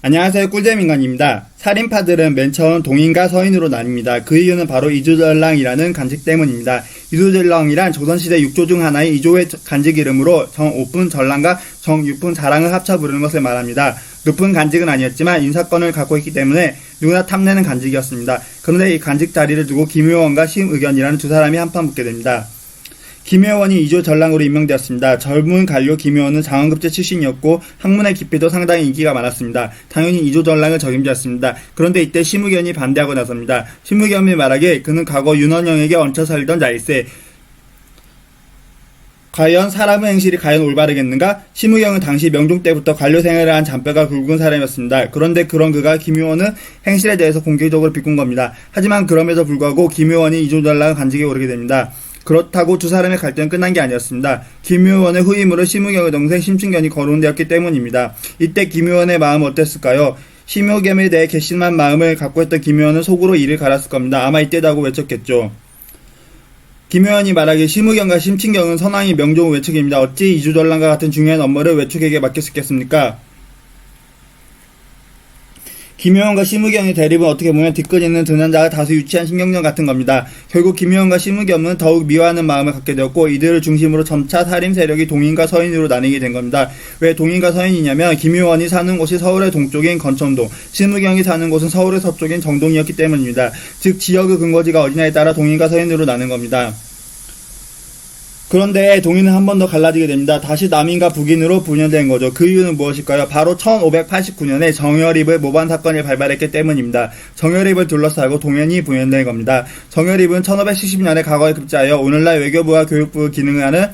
안녕하세요, 꿀잼인간입니다. 살인파들은 맨 처음 동인과 서인으로 나뉩니다. 그 이유는 바로 이조전랑이라는 간직 때문입니다. 이조전랑이란 조선시대 6조 중 하나인 이조의 간직 이름으로 정오분 전랑과 정육분 자랑을 합쳐 부르는 것을 말합니다. 높은 간직은 아니었지만 인사권을 갖고 있기 때문에 누구나 탐내는 간직이었습니다. 그런데 이 간직 자리를 두고 김효원과 심의견이라는 두 사람이 한판 붙게 됩니다. 김효원이 이조 전랑으로 임명되었습니다. 젊은 관료 김효원은 장원급제 출신이었고 학문의 깊이도 상당히 인기가 많았습니다. 당연히 이조 전랑을 적임자였습니다. 그런데 이때 심의견이 반대하고 나섭니다. 심의견이 말하기에 그는 과거 윤원영에게 얹혀 살던 자일세 과연 사람의 행실이 과연 올바르겠는가? 심의경은 당시 명종 때부터 관료 생활을 한 잔뼈가 굵은 사람이었습니다. 그런데 그런 그가 김효원은 행실에 대해서 공개적으로 비꾼 겁니다. 하지만 그럼에도 불구하고 김효원이 이조전랑 간직에 오르게 됩니다. 그렇다고 두 사람의 갈등은 끝난 게 아니었습니다. 김효원의 후임으로 심의경의 동생 심춘견이 거론되었기 때문입니다. 이때 김효원의 마음은 어땠을까요? 심의겸에 대해 괘씸한 마음을 갖고 있던 김효원은 속으로 이를 갈았을 겁니다. 아마 이때다고 외쳤겠죠. 김효원이 말하기에 심의겸과 심춘경은 선왕이 명종의 외척입니다. 어찌 이조전랑과 같은 중요한 업무를 외척에게 맡길 수 있겠습니까? 김효원과 심의겸의 대립은 어떻게 보면 뒤끝있는 등한자가 다소 유치한 신경전 같은 겁니다. 결국 김효원과 심의겸은 더욱 미워하는 마음을 갖게 되었고 이들을 중심으로 점차 살인 세력이 동인과 서인으로 나뉘게 된 겁니다. 왜 동인과 서인이냐면 김효원이 사는 곳이 서울의 동쪽인 건천동, 심의겸이 사는 곳은 서울의 서쪽인 정동이었기 때문입니다. 즉 지역의 근거지가 어디냐에 따라 동인과 서인으로 나눈 겁니다. 그런데 동인은 한 번 더 갈라지게 됩니다. 다시 남인과 북인으로 분열된 거죠. 그 이유는 무엇일까요? 바로 1589년에 정여립의 모반 사건을 발발했기 때문입니다. 정여립을 둘러싸고 동인이 분열된 겁니다. 정여립은 1570년에 과거에 급제하여 오늘날 외교부와 교육부 기능을 하는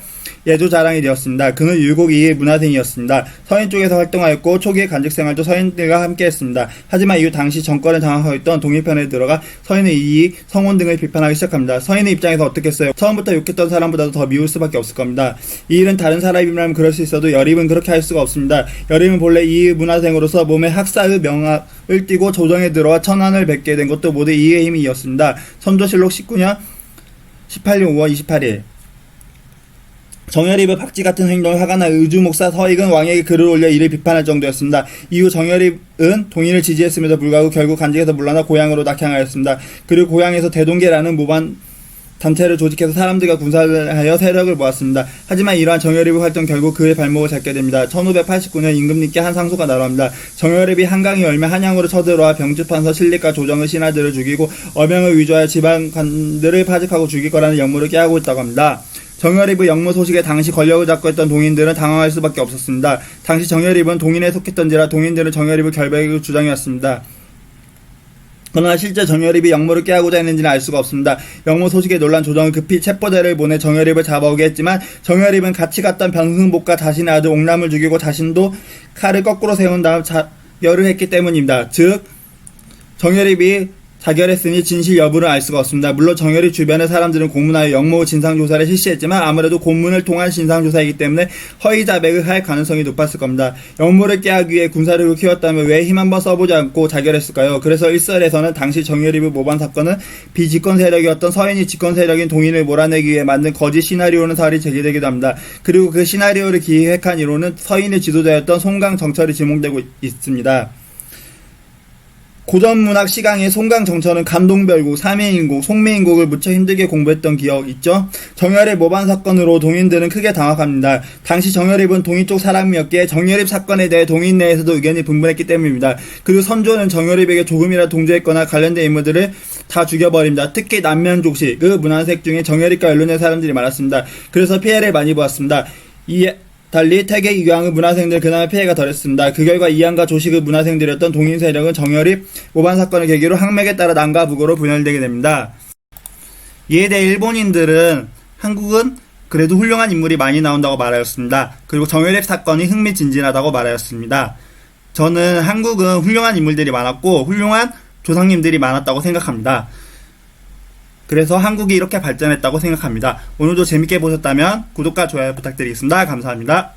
예조자랑이 되었습니다. 그는 율곡 2의 문화생이었습니다. 서인 쪽에서 활동하였고 초기의 간직 생활도 서인들과 함께했습니다. 하지만 이후 당시 정권을 장악하고 있던 동일편에 들어가 서인의 이익, 성원 등을 비판하기 시작합니다. 서인의 입장에서 어떻겠어요? 처음부터 욕했던 사람보다도 더 미울 수밖에 없을 겁니다. 이 일은 다른 사람이라면 그럴 수 있어도 여립은 그렇게 할 수가 없습니다. 여립은 본래 이의 문화생으로서 몸에 학사의 명함을 띠고 조정에 들어와 천안을 뵙게 된 것도 모두 이의 힘이 이었습니다. 선조실록 19년 18년 5월 28일 정여립의 박쥐 같은 행동에 화가 나 의주목사 서익은 왕에게 글을 올려 이를 비판할 정도였습니다. 이후 정여립은 동인을 지지했음에도 불구하고 결국 간직에서 물러나 고향으로 낙향하였습니다. 그리고 고향에서 대동계라는 모반 단체를 조직해서 사람들과 군사를 하여 세력을 모았습니다. 하지만 이러한 정여립의 활동 결국 그의 발목을 잡게 됩니다. 1589년 임금님께 한 상소가 날아옵니다. 정여립이 한강이 열매 한양으로 쳐들어와 병주판서 신립과 조정의 신하들을 죽이고 어명을 위조하여 지방관들을 파직하고 죽일 거라는 역무를 깨하고 있다고 합니다. 정여립의 역무 소식에 당시 권력을 잡고 있던 동인들은 당황할 수밖에 없었습니다. 당시 정여립은 동인에 속했던지라 동인들은 정여립을 결백으로 주장해왔습니다. 그러나 실제 정여립이 역무를 깨하고자 했는지는 알 수가 없습니다. 역무 소식에 놀란 조정은 급히 체포대를 보내 정여립을 잡아오게 했지만 정여립은 같이 갔던 변승복과 자신의 아들 옥남을 죽이고 자신도 칼을 거꾸로 세운 다음 자결을 했기 때문입니다. 즉 정여립이 자결했으니 진실 여부를 알 수가 없습니다. 물론 정여립 주변의 사람들은 공문하여 역무 진상조사를 실시했지만 아무래도 공문을 통한 진상조사이기 때문에 허위 자백을 할 가능성이 높았을 겁니다. 역무를 깨하기 위해 군사력을 키웠다면 왜 힘 한번 써보지 않고 자결했을까요? 그래서 일설에서는 당시 정여립의 모반 사건은 비집권 세력이었던 서인이 집권 세력인 동인을 몰아내기 위해 만든 거짓 시나리오는 사실이 제기되기도 합니다. 그리고 그 시나리오를 기획한 이론은 서인의 지도자였던 송강정철이 지목되고 있습니다. 고전문학 시강의 송강정철은 감동별곡, 삼해인곡, 송매인곡을 무척 힘들게 공부했던 기억 있죠? 정여립 모반 사건으로 동인들은 크게 당황합니다. 당시 정여립은 동인 쪽 사람이었기에 정여립 사건에 대해 동인 내에서도 의견이 분분했기 때문입니다. 그리고 선조는 정여립에게 조금이라도 동조했거나 관련된 인물들을 다 죽여버립니다. 특히 남면족시, 그 문화색 중에 정여립과 연루된 사람들이 많았습니다. 그래서 피해를 많이 보았습니다. 달리 태계 이황의 문화생들은 그나마 피해가 덜했습니다. 그 결과 이황과 조식의 문화생들이었던 동인 세력은 정여립 모반 사건을 계기로 항맥에 따라 남과 북으로 분열되게 됩니다. 이에 대해 일본인들은 한국은 그래도 훌륭한 인물이 많이 나온다고 말하였습니다. 그리고 정여립 사건이 흥미진진하다고 말하였습니다. 저는 한국은 훌륭한 인물들이 많았고 훌륭한 조상님들이 많았다고 생각합니다. 그래서 한국이 이렇게 발전했다고 생각합니다. 오늘도 재밌게 보셨다면 구독과 좋아요 부탁드리겠습니다. 감사합니다.